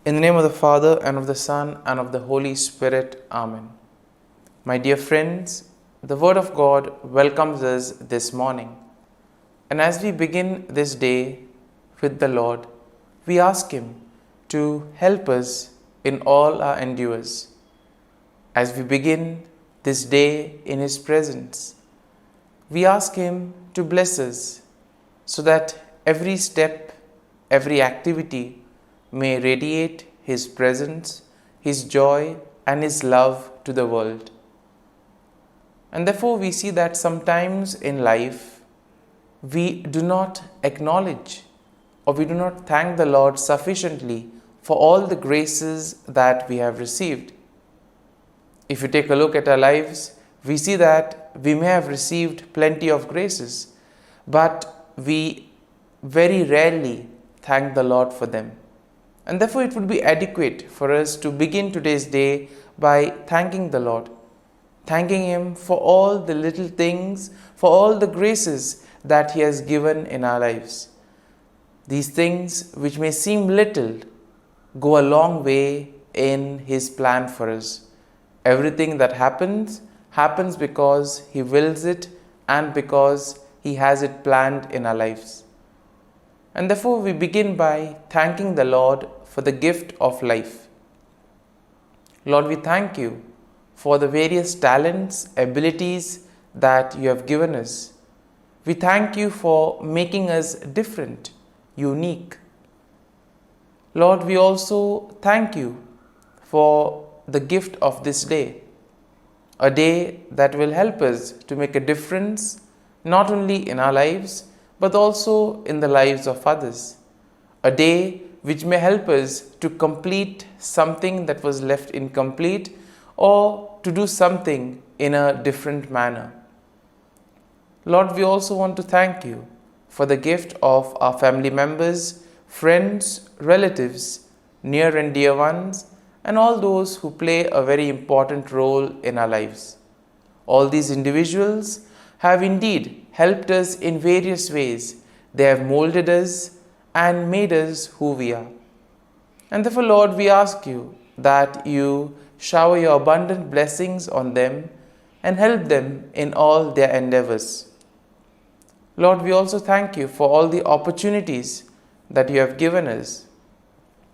In the name of the Father, and of the Son, and of the Holy Spirit. Amen. My dear friends, the Word of God welcomes us this morning. And as we begin this day with the Lord, we ask Him to help us in all our endeavors. As we begin this day in His presence, we ask Him to bless us so that every step, every activity may radiate His presence, His joy, and His love to the world. And therefore we see that sometimes in life we do not acknowledge or we do not thank the Lord sufficiently for all the graces that we have received. If you take a look at our lives, we see that we may have received plenty of graces, but we very rarely thank the Lord for them. And therefore it would be adequate for us to begin today's day by thanking the Lord, thanking Him for all the little things, for all the graces that He has given in our lives. These things which may seem little go a long way in His plan for us. Everything that happens because He wills it and because He has it planned in our lives. And therefore we begin by thanking the Lord for the gift of life. Lord, we thank You for the various talents, abilities that You have given us. We thank You for making us different, unique. Lord, we also thank You for the gift of this day, a day that will help us to make a difference not only in our lives but also in the lives of others. A day which may help us to complete something that was left incomplete or to do something in a different manner. Lord, we also want to thank You for the gift of our family members, friends, relatives, near and dear ones, and all those who play a very important role in our lives. All these individuals have indeed helped us in various ways. They have molded us and made us who we are. And therefore, Lord, we ask You that You shower Your abundant blessings on them and help them in all their endeavors. Lord, we also thank You for all the opportunities that You have given us,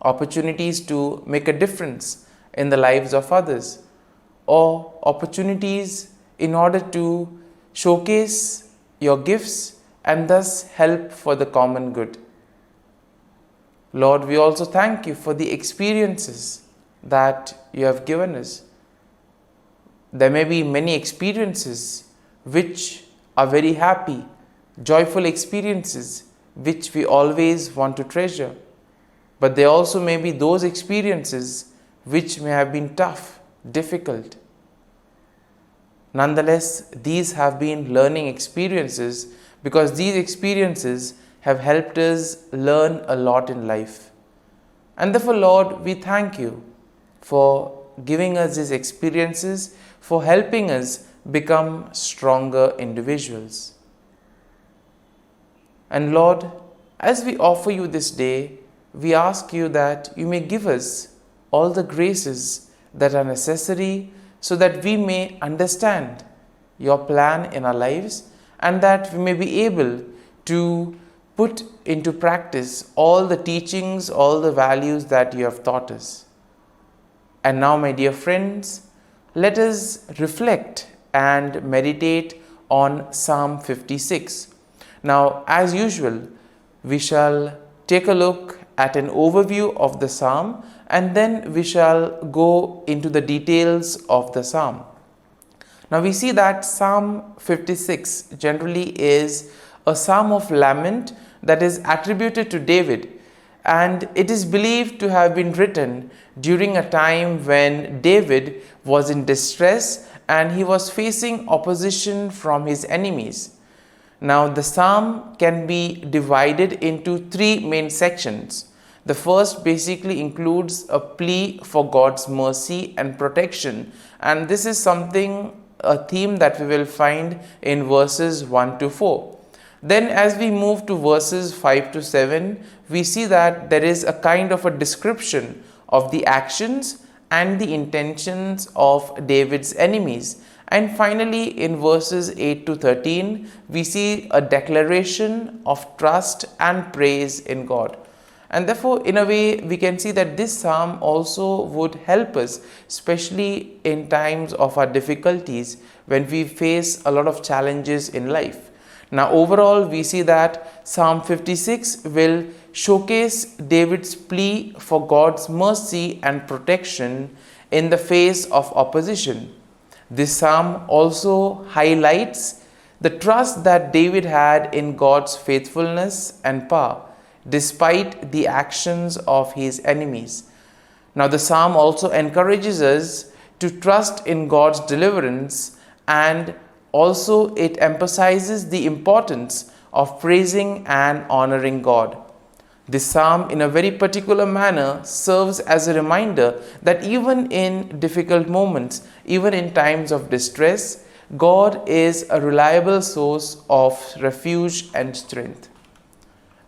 opportunities to make a difference in the lives of others, or opportunities in order to showcase Your gifts and thus help for the common good. Lord, we also thank You for the experiences that You have given us. There may be many experiences which are very happy, joyful experiences which we always want to treasure. But there also may be those experiences which may have been tough, difficult. Nonetheless, these have been learning experiences because these experiences have helped us learn a lot in life. And therefore, Lord, we thank You for giving us these experiences, for helping us become stronger individuals. And Lord, as we offer You this day, we ask You that You may give us all the graces that are necessary so that we may understand Your plan in our lives and that we may be able to put into practice all the teachings, all the values that You have taught us. And now, my dear friends, let us reflect and meditate on Psalm 56. Now, as usual, we shall take a look at an overview of the psalm and then we shall go into the details of the psalm. Now we see that Psalm 56 generally is a psalm of lament that is attributed to David, and it is believed to have been written during a time when David was in distress and he was facing opposition from his enemies. Now the psalm can be divided into three main sections. The first basically includes a plea for God's mercy and protection, and this is a theme that we will find in verses 1 to 4. Then as we move to verses 5 to 7, we see that there is a kind of a description of the actions and the intentions of David's enemies. And finally, in verses 8 to 13, we see a declaration of trust and praise in God. And therefore, in a way, we can see that this psalm also would help us, especially in times of our difficulties when we face a lot of challenges in life. Now, overall, we see that Psalm 56 will showcase David's plea for God's mercy and protection in the face of opposition. This psalm also highlights the trust that David had in God's faithfulness and power, despite the actions of his enemies. Now, the psalm also encourages us to trust in God's deliverance, and also it emphasizes the importance of praising and honoring God. This psalm, in a very particular manner, serves as a reminder that even in difficult moments, even in times of distress, God is a reliable source of refuge and strength.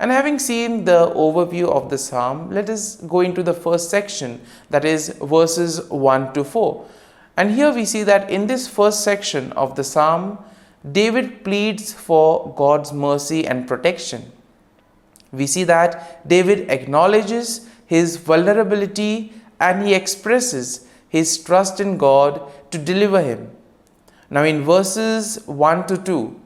And having seen the overview of the psalm, let us go into the first section, that is verses 1 to 4. And here we see that in this first section of the psalm, David pleads for God's mercy and protection. We see that David acknowledges his vulnerability and he expresses his trust in God to deliver him. Now, in verses 1 to 2,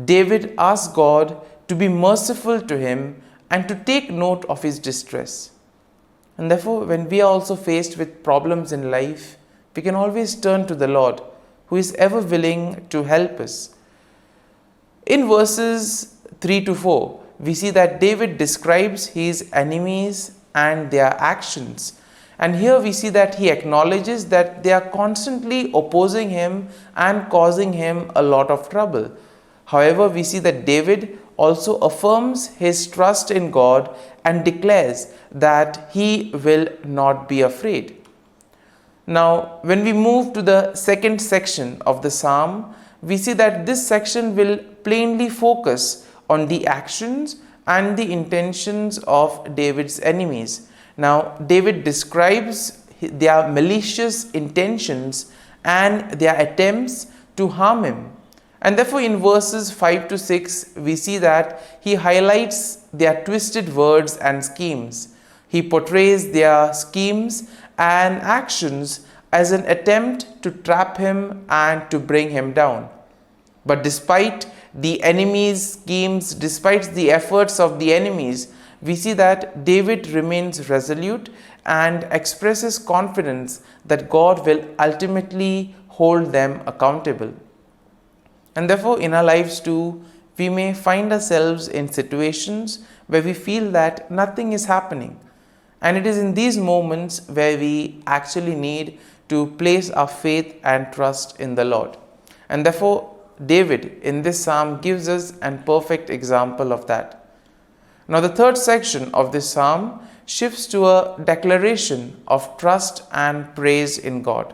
David asks God to be merciful to him and to take note of his distress. And therefore, when we are also faced with problems in life, we can always turn to the Lord, who is ever willing to help us. In verses 3 to 4, we see that David describes his enemies and their actions. And here we see that he acknowledges that they are constantly opposing him and causing him a lot of trouble. However, we see that David also affirms his trust in God and declares that he will not be afraid. Now, when we move to the second section of the psalm, we see that this section will plainly focus on the actions and the intentions of David's enemies. Now, David describes their malicious intentions and their attempts to harm him. And therefore, in verses 5 to 6, we see that he highlights their twisted words and schemes. He portrays their schemes and actions as an attempt to trap him and to bring him down. But despite the enemy's schemes, despite the efforts of the enemies, we see that David remains resolute and expresses confidence that God will ultimately hold them accountable. And therefore, in our lives too, we may find ourselves in situations where we feel that nothing is happening. And it is in these moments where we actually need to place our faith and trust in the Lord. And therefore, David in this psalm gives us a perfect example of that. Now, the third section of this psalm shifts to a declaration of trust and praise in God.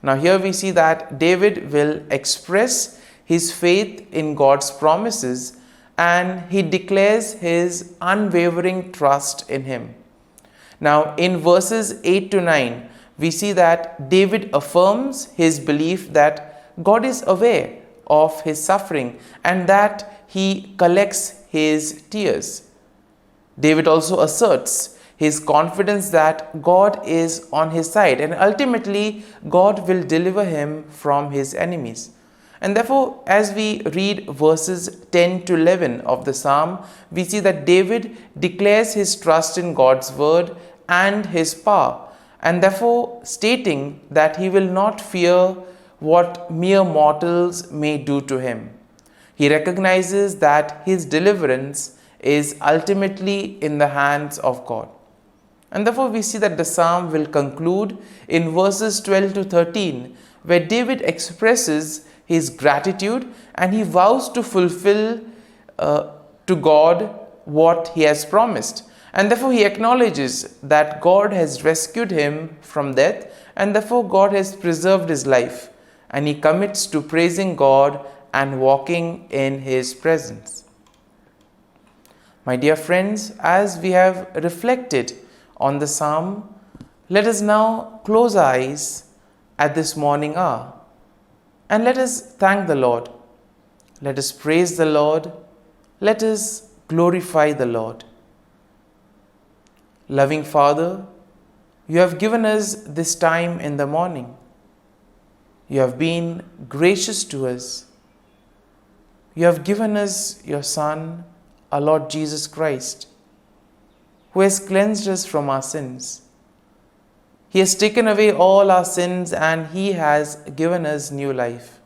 Now, here we see that David will express his faith in God's promises and he declares his unwavering trust in him. Now, in verses 8 to 9, we see that David affirms his belief that God is aware of his suffering and that he collects his tears. David also asserts his confidence that God is on his side and ultimately God will deliver him from his enemies. And therefore, as we read verses 10 to 11 of the psalm, we see that David declares his trust in God's word and his power, and therefore stating that he will not fear what mere mortals may do to him. He recognizes that his deliverance is ultimately in the hands of God. And therefore we see that the psalm will conclude in verses 12 to 13, where David expresses his gratitude and he vows to fulfill to God what he has promised. And therefore he acknowledges that God has rescued him from death and therefore God has preserved his life. And he commits to praising God and walking in his presence. My dear friends, as we have reflected on the psalm, Let us now close our eyes at this morning hour and let us thank the Lord. Let us praise the Lord. Let us glorify the Lord. Loving Father, you have given us this time in the morning. You have been gracious to us. You have given us your Son, our Lord Jesus Christ, who has cleansed us from our sins. He has taken away all our sins and He has given us new life.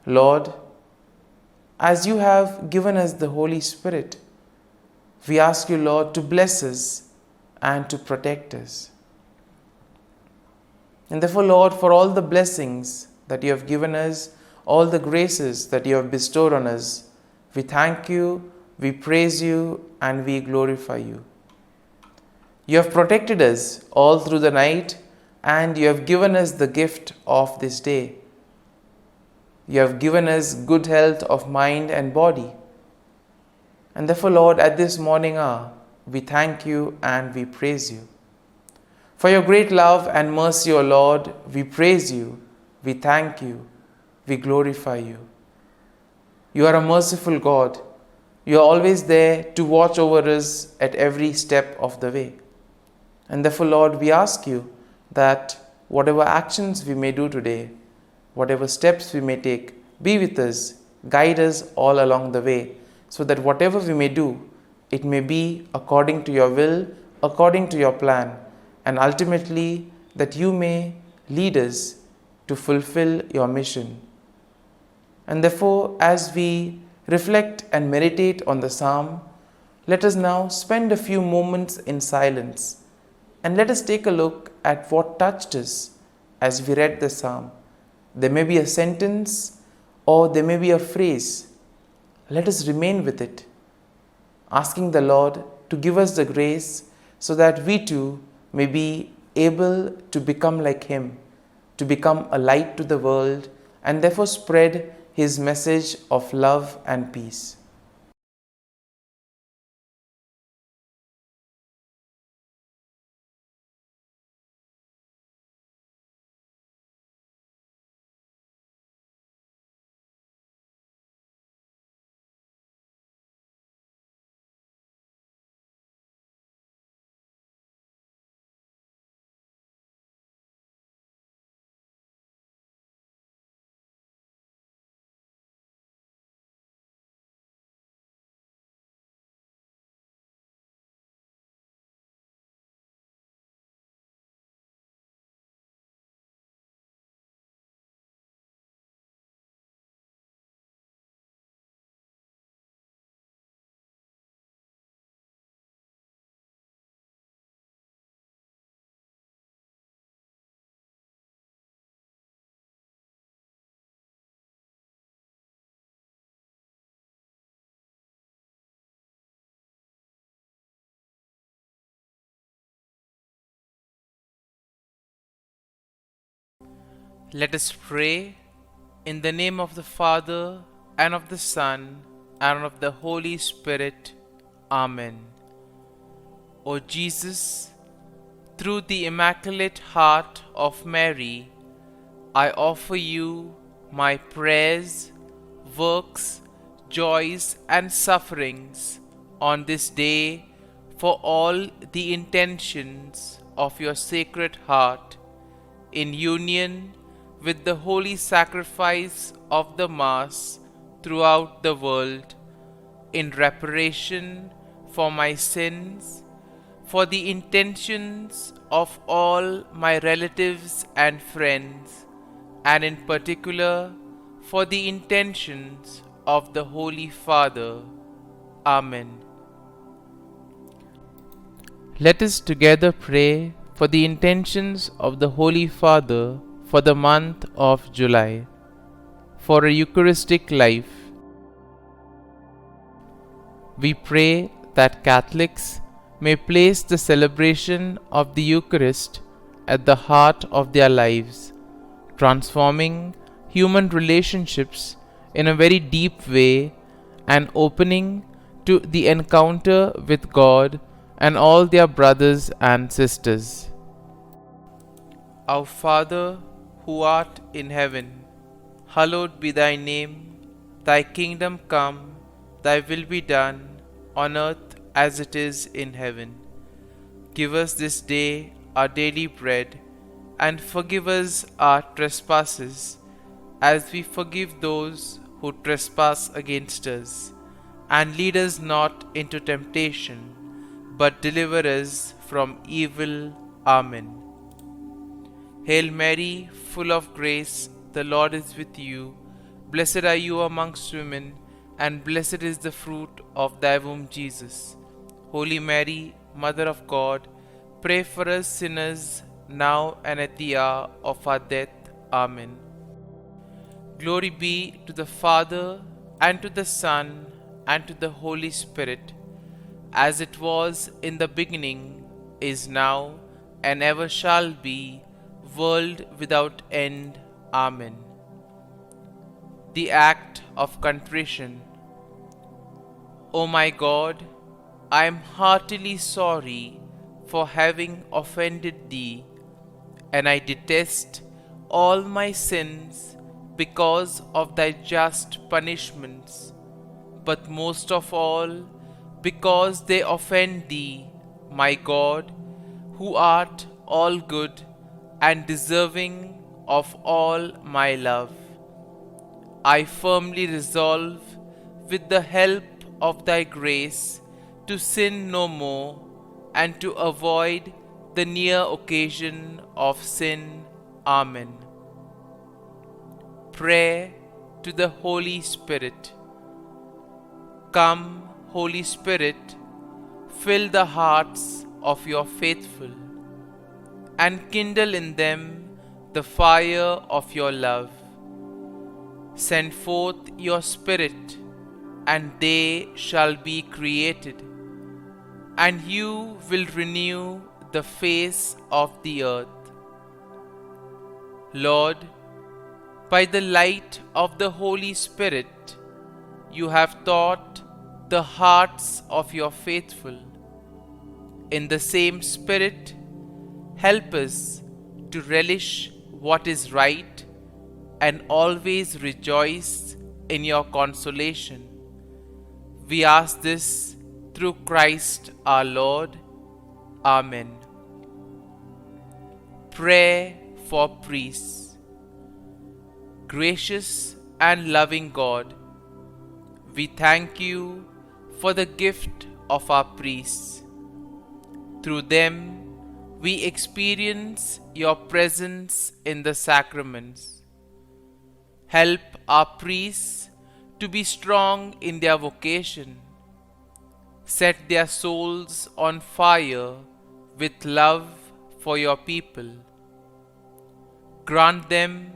Lord, as you have given us the Holy Spirit, we ask you, Lord, to bless us and to protect us. And therefore, Lord, for all the blessings that you have given us, all the graces that you have bestowed on us, we thank you, we praise you, and we glorify you. You have protected us all through the night, and you have given us the gift of this day. You have given us good health of mind and body. And therefore, Lord, at this morning hour, we thank you and we praise you. For your great love and mercy, O Lord, we praise you, we thank you, we glorify you. You are a merciful God. You are always there to watch over us at every step of the way. And therefore, Lord, we ask you that whatever actions we may do today, whatever steps we may take, be with us, guide us all along the way, so that whatever we may do, it may be according to your will, according to your plan, and ultimately that you may lead us to fulfill your mission. And therefore, as we reflect and meditate on the psalm, let us now spend a few moments in silence and let us take a look at what touched us as we read the psalm. There may be a sentence or there may be a phrase. Let us remain with it, asking the Lord to give us the grace so that we too may be able to become like Him, to become a light to the world, and therefore spread His message of love and peace. Let us pray in the name of the Father, and of the Son, and of the Holy Spirit. Amen. O Jesus, through the Immaculate Heart of Mary, I offer you my prayers, works, joys, and sufferings on this day for all the intentions of your Sacred Heart, in union with the holy sacrifice of the Mass throughout the world, in reparation for my sins, for the intentions of all my relatives and friends, and in particular for the intentions of the Holy Father. Amen. Let us together pray for the intentions of the Holy Father for the month of July, for a Eucharistic life. We pray that Catholics may place the celebration of the Eucharist at the heart of their lives, transforming human relationships in a very deep way and opening to the encounter with God and all their brothers and sisters. Our Father, who art in heaven, hallowed be thy name. Thy kingdom come, thy will be done, on earth as it is in heaven. Give us this day our daily bread, and forgive us our trespasses, as we forgive those who trespass against us. And lead us not into temptation, but deliver us from evil. Amen. Hail Mary, full of grace, the Lord is with you. Blessed are you amongst women, and blessed is the fruit of thy womb, Jesus. Holy Mary, Mother of God, pray for us sinners, now and at the hour of our death. Amen. Glory be to the Father, and to the Son, and to the Holy Spirit, as it was in the beginning, is now, and ever shall be, world without end. Amen. The Act of Contrition. O my God, I am heartily sorry for having offended Thee, and I detest all my sins because of Thy just punishments, but most of all because they offend Thee, my God, who art all good and deserving of all my love. I firmly resolve, with the help of Thy grace, to sin no more, and to avoid the near occasion of sin. Amen. Prayer to the Holy Spirit. Come, Holy Spirit, fill the hearts of your faithful, and kindle in them the fire of your love. Send forth your Spirit, and they shall be created, and you will renew the face of the earth. Lord, by the light of the Holy Spirit, you have taught the hearts of your faithful. In the same Spirit, help us to relish what is right and always rejoice in your consolation. We ask this through Christ our Lord. Amen. Prayer for priests. Gracious and loving God, we thank you for the gift of our priests. Through them, we experience your presence in the sacraments. Help our priests to be strong in their vocation. Set their souls on fire with love for your people. Grant them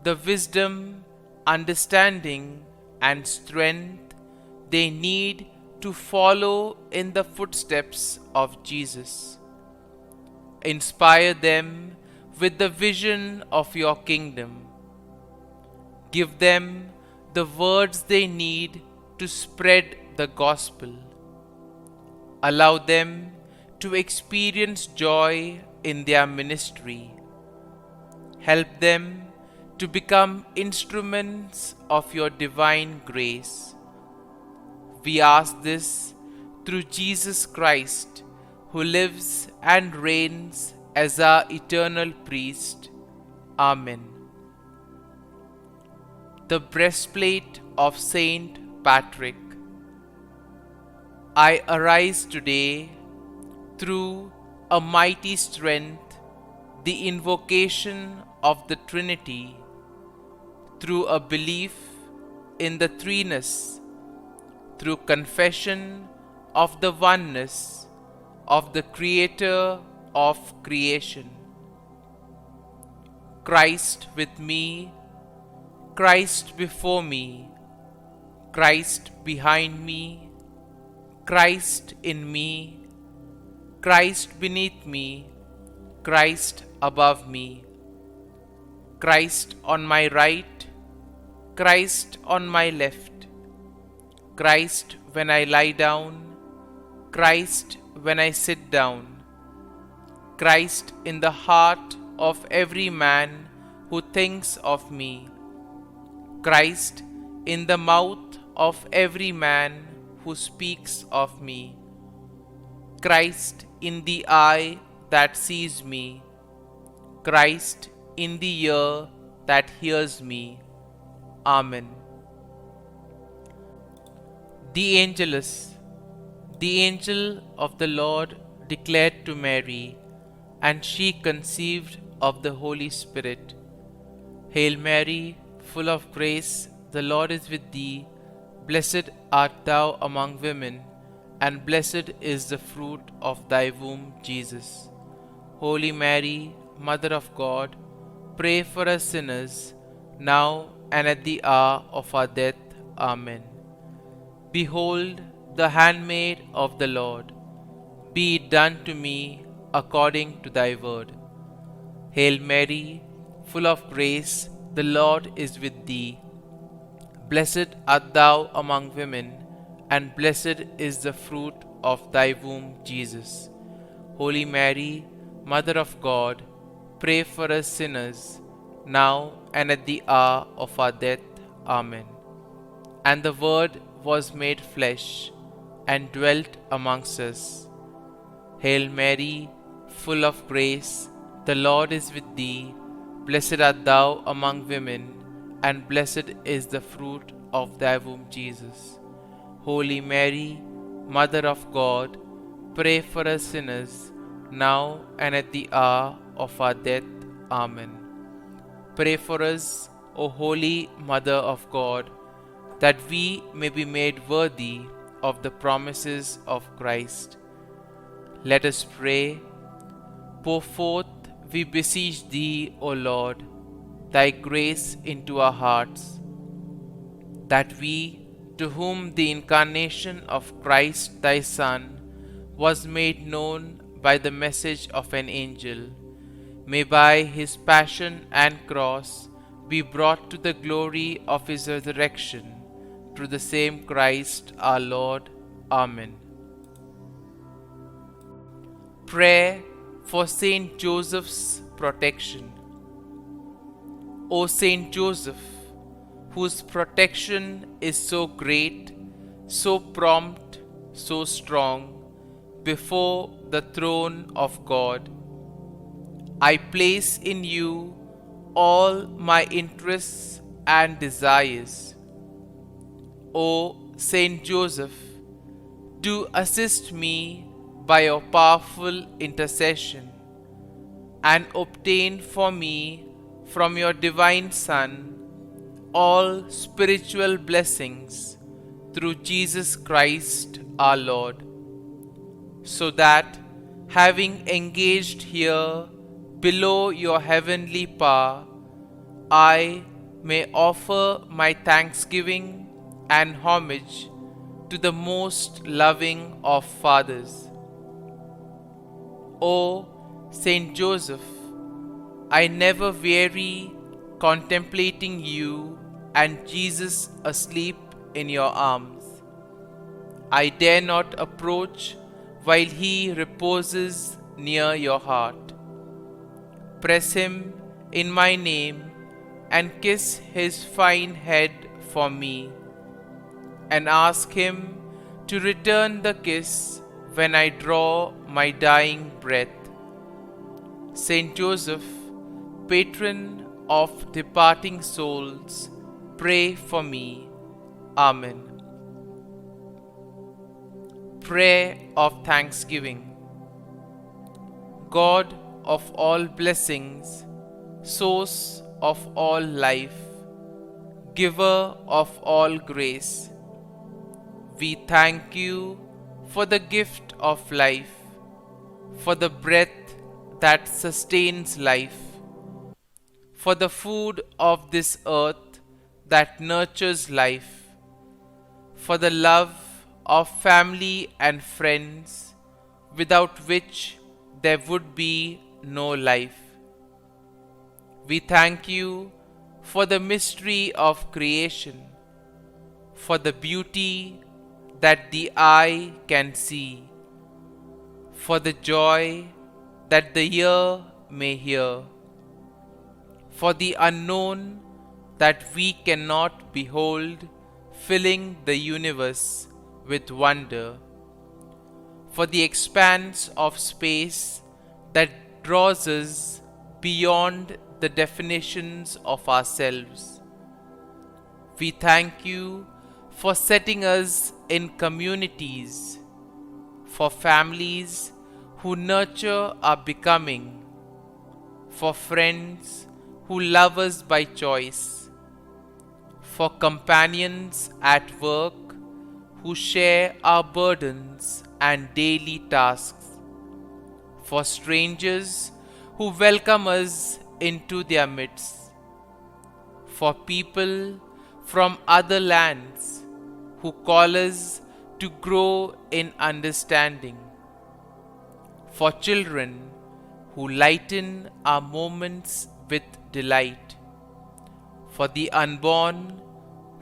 the wisdom, understanding, and strength they need to follow in the footsteps of Jesus. Inspire them with the vision of your kingdom. Give them the words they need to spread the gospel. Allow them to experience joy in their ministry. Help them to become instruments of your divine grace. We ask this through Jesus Christ, who lives and reigns as our eternal priest. Amen. The breastplate of Saint Patrick. I arise today through a mighty strength, the invocation of the Trinity, through a belief in the threeness, through confession of the oneness of the Creator of creation. Christ with me, Christ before me, Christ behind me, Christ in me, Christ beneath me, Christ above me, Christ on my right, Christ on my left, Christ when I lie down, Christ when I sit down, Christ in the heart of every man who thinks of me, Christ in the mouth of every man who speaks of me, Christ in the eye that sees me, Christ in the ear that hears me. Amen. The Angelus. The angel of the Lord declared to Mary, and she conceived of the Holy Spirit. Hail Mary, full of grace, the Lord is with thee. Blessed art thou among women, and blessed is the fruit of thy womb, Jesus. Holy Mary, Mother of God, pray for us sinners, now and at the hour of our death. Amen. Behold, the handmaid of the Lord, be it done to me according to thy word. Hail Mary, full of grace, the Lord is with thee. Blessed art thou among women, and blessed is the fruit of thy womb, Jesus. Holy Mary, Mother of God, pray for us sinners, now and at the hour of our death. Amen. And the Word was made flesh, and dwelt amongst us. Hail Mary, full of grace, the Lord is with thee. Blessed art thou among women, and blessed is the fruit of thy womb, Jesus. Holy Mary, Mother of God, pray for us sinners, now and at the hour of our death. Amen. Pray for us, O Holy Mother of God, that we may be made worthy of the promises of Christ. Let us pray. Pour forth, we beseech thee, O Lord, thy grace into our hearts, that we, to whom the incarnation of Christ thy Son was made known by the message of an angel, may by his passion and cross be brought to the glory of his resurrection, through the same Christ our Lord. Amen. Prayer for Saint Joseph's protection. O Saint Joseph, whose protection is so great, so prompt, so strong, before the throne of God, I place in you all my interests and desires. O Saint Joseph, do assist me by your powerful intercession, and obtain for me from your divine Son all spiritual blessings through Jesus Christ our Lord, so that, having engaged here below your heavenly power, I may offer my thanksgiving and homage to the most loving of fathers. O Saint Joseph, I never weary contemplating you and Jesus asleep in your arms. I dare not approach while he reposes near your heart. Press him in my name and kiss his fine head for me, and ask him to return the kiss when I draw my dying breath. Saint Joseph, patron of departing souls, pray for me. Amen. Prayer of Thanksgiving. God of all blessings, source of all life, giver of all grace, we thank you for the gift of life, for the breath that sustains life, for the food of this earth that nurtures life, for the love of family and friends, without which there would be no life. We thank you for the mystery of creation, for the beauty that the eye can see, for the joy that the ear may hear, for the unknown that we cannot behold, filling the universe with wonder, for the expanse of space that draws us beyond the definitions of ourselves. We thank you for setting us in communities, for families who nurture our becoming, for friends who love us by choice, for companions at work who share our burdens and daily tasks, for strangers who welcome us into their midst, for people from other lands who call us to grow in understanding, for children who lighten our moments with delight, for the unborn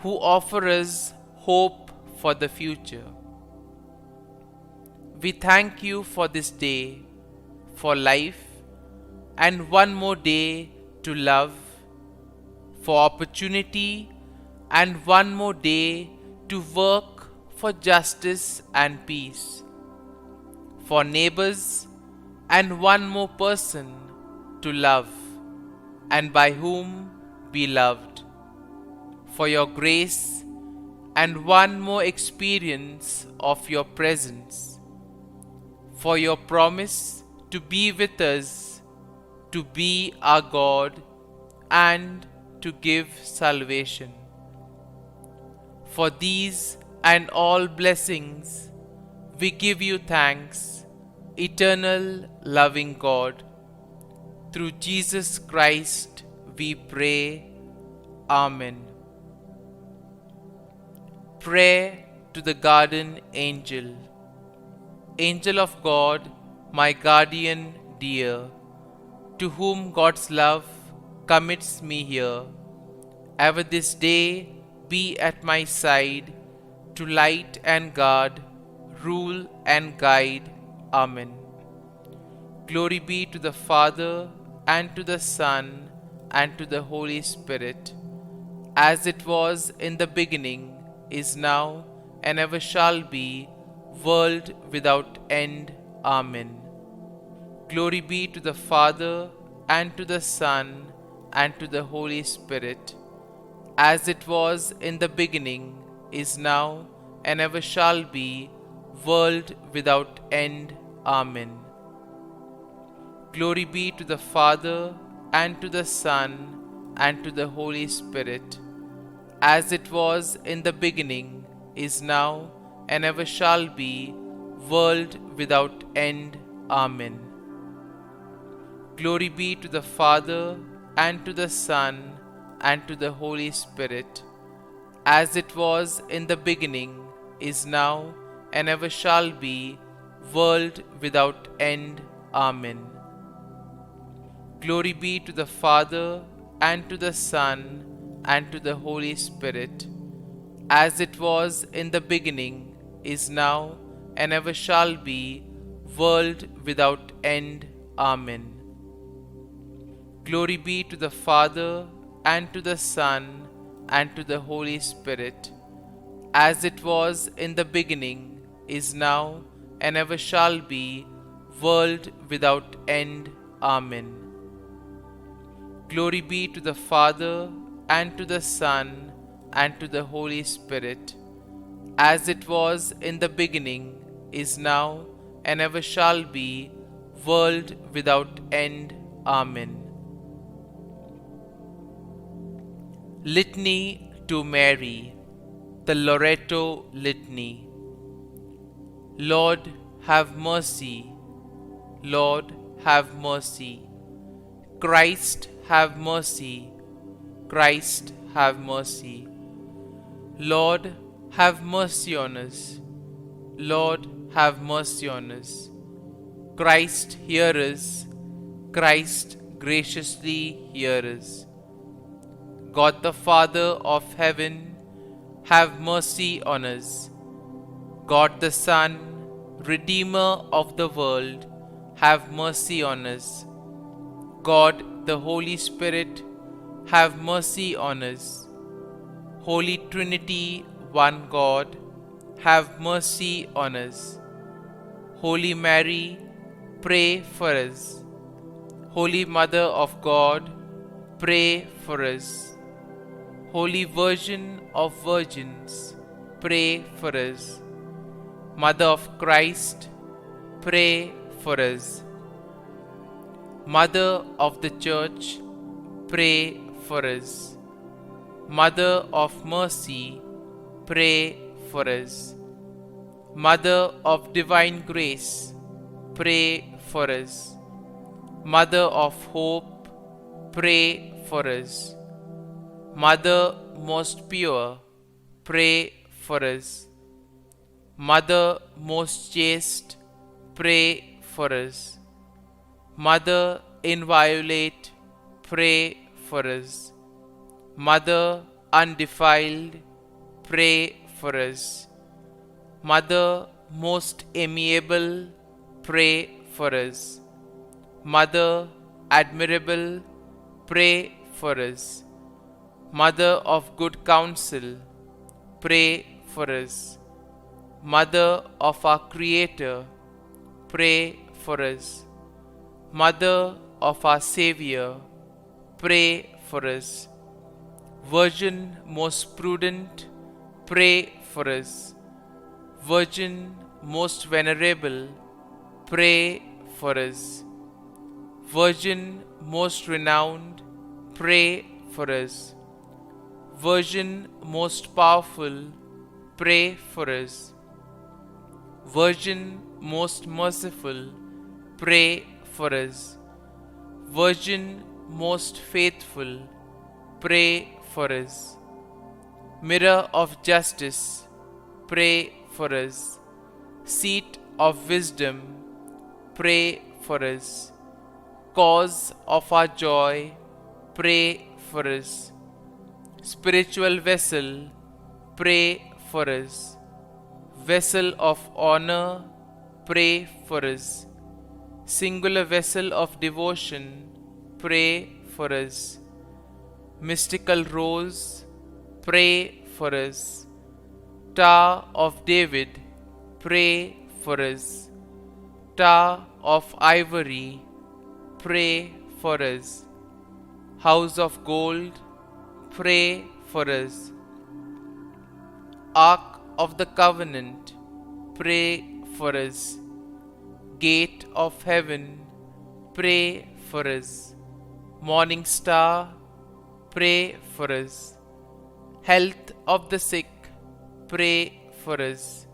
who offer us hope for the future. We thank you for this day, for life, and one more day to love, for opportunity, and one more day to work for justice and peace, for neighbors, and one more person to love, and by whom be loved, for your grace, and one more experience of your presence, for your promise to be with us, to be our God, and to give salvation. For these and all blessings, we give you thanks, eternal loving God. Through Jesus Christ we pray. Amen. Prayer to the Guardian Angel. Angel of God, my guardian dear, to whom God's love commits me here, ever this day be at my side, to light and guard, rule and guide. Amen. Glory be to the Father, and to the Son, and to the Holy Spirit, as it was in the beginning, is now, and ever shall be, world without end. Amen. Glory be to the Father, and to the Son, and to the Holy Spirit, as it was in the beginning, is now, and ever shall be, world without end. Amen. Glory be to the Father, and to the Son, and to the Holy Spirit, as it was in the beginning, is now, and ever shall be, world without end. Amen. Glory be to the Father, and to the Son, and to the Holy Spirit, as it was in the beginning, is now, and ever shall be, world without end. Amen. Glory be to the Father, and to the Son, and to the Holy Spirit, as it was in the beginning, is now, and ever shall be, world without end. Amen. Glory be to the Father, and to the Son, and to the Holy Spirit, as it was in the beginning, is now, and ever shall be, world without end. Amen. Glory be to the Father, and to the Son, and to the Holy Spirit, as it was in the beginning, is now, and ever shall be, world without end. Amen. Litany to Mary, the LORETO Litany. Lord, have mercy. Lord, have mercy. Christ, have mercy. Christ, have mercy. Lord, have mercy on us. Lord, have mercy on us. Christ, hear us. Christ, graciously hear us. God the Father of heaven, have mercy on us. God the Son, Redeemer of the world, have mercy on us. God the Holy Spirit, have mercy on us. Holy Trinity, one God, have mercy on us. Holy Mary, pray for us. Holy Mother of God, pray for us. Holy Virgin of Virgins, pray for us. Mother of Christ, pray for us. Mother of the Church, pray for us. Mother of Mercy, pray for us. Mother of Divine Grace, pray for us. Mother of Hope, pray for us. Mother most pure, pray for us. Mother most chaste, pray for us. Mother inviolate, pray for us. Mother undefiled, pray for us. Mother most amiable, pray for us. Mother admirable, pray for us. Mother of good counsel, pray for us. Mother of our Creator, pray for us. Mother of our Savior, pray for us. Virgin most prudent, pray for us. Virgin most venerable, pray for us. Virgin most renowned, pray for us. Virgin most powerful, pray for us. Virgin most merciful, pray for us. Virgin most faithful, pray for us. Mirror of justice, pray for us. Seat of wisdom, pray for us. Cause of our joy, pray for us. Spiritual vessel, pray for us. Vessel of honor, pray for us. Singular vessel of devotion, pray for us. Mystical rose, pray for us. Tower of David, pray for us. Tower of ivory, pray for us. House of gold, pray for us. Ark of the Covenant, pray for us. Gate of heaven, pray for us. Morning star, pray for us. Health of the sick, pray for us.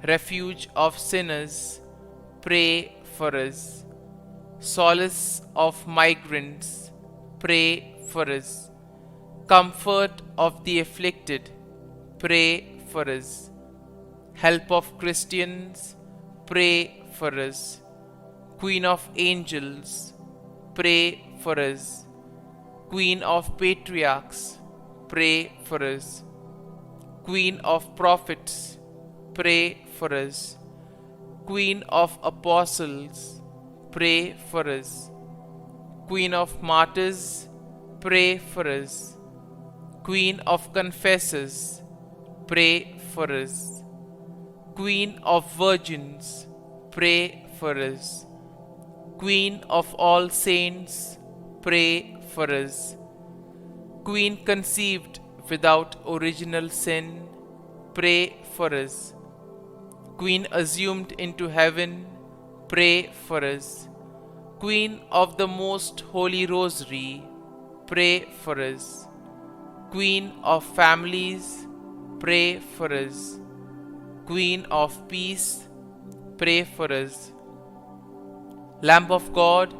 Refuge of sinners, pray for us. Solace of migrants, pray for us. Comfort of the afflicted, pray for us. Help of Christians, pray for us. Queen of angels, pray for us. Queen of patriarchs, pray for us. Queen of prophets, pray for us. Queen of apostles, pray for us. Queen of martyrs, pray for us. Queen of confessors, pray for us. Queen of virgins, pray for us. Queen of all saints, pray for us. Queen conceived without original sin, pray for us. Queen assumed into heaven, pray for us. Queen of the Most Holy Rosary, pray for us. Queen of families, pray for us. Queen of peace, pray for us. Lamb of God,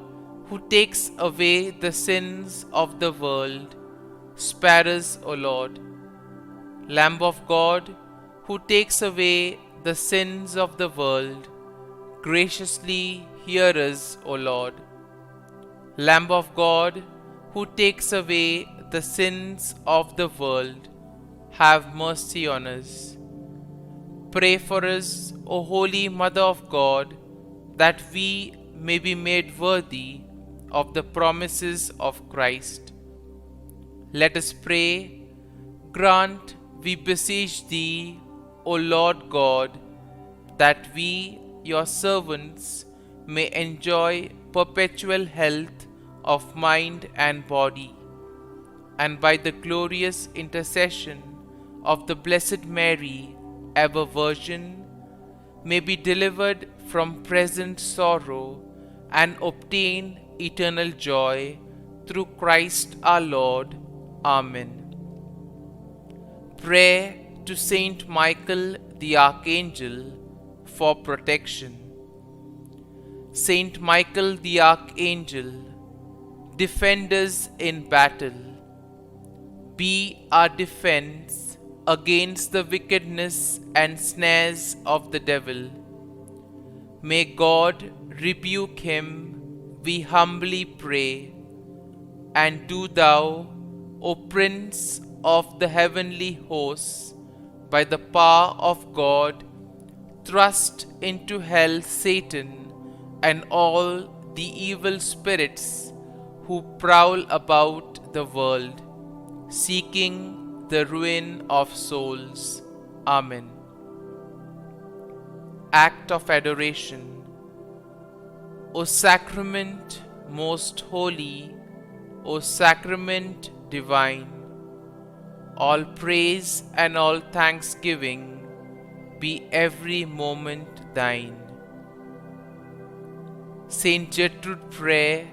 who takes away the sins of the world, spare us, O Lord. Lamb of God, who takes away the sins of the world, graciously hear us, O Lord. Lamb of God, who takes away the sins of the world, have mercy on us. Pray for us, O Holy Mother of God, that we may be made worthy of the promises of Christ. Let us pray. Grant, we beseech thee, O Lord God, that we, your servants, may enjoy perpetual health of mind and body, and by the glorious intercession of the Blessed Mary, ever Virgin, may be delivered from present sorrow and obtain eternal joy through Christ our Lord. Amen. Prayer to Saint Michael the Archangel for protection. Saint Michael the Archangel, defend us in battle. Be our defense against the wickedness and snares of the devil. May God rebuke him, we humbly pray. And do thou, O Prince of the heavenly hosts, by the power of God, thrust into hell Satan and all the evil spirits who prowl about the world, seeking the ruin of souls. Amen. Act of Adoration. O Sacrament most holy, O Sacrament divine, all praise and all thanksgiving be every moment thine. Saint Gertrude prayer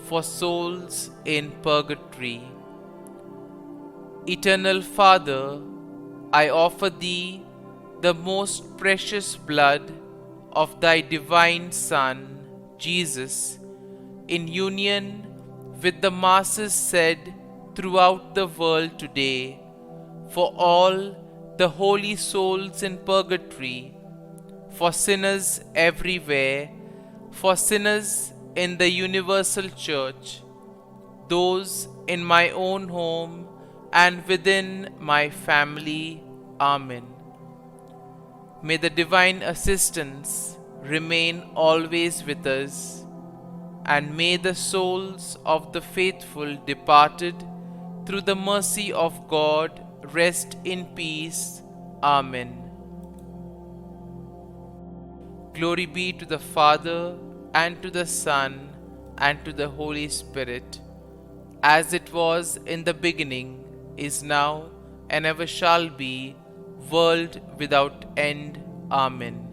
for souls in purgatory. Eternal Father, I offer thee the most precious blood of thy divine Son, Jesus, in union with the masses said throughout the world today, for all the holy souls in purgatory, for sinners everywhere, for sinners in the universal church, those in my own home and within my family. Amen. May the divine assistance remain always with us, and may the souls of the faithful departed through the mercy of God rest in peace. Amen. Glory be to the Father, and to the Son, and to the Holy Spirit, as it was in the beginning, is now, and ever shall be, world without end. Amen.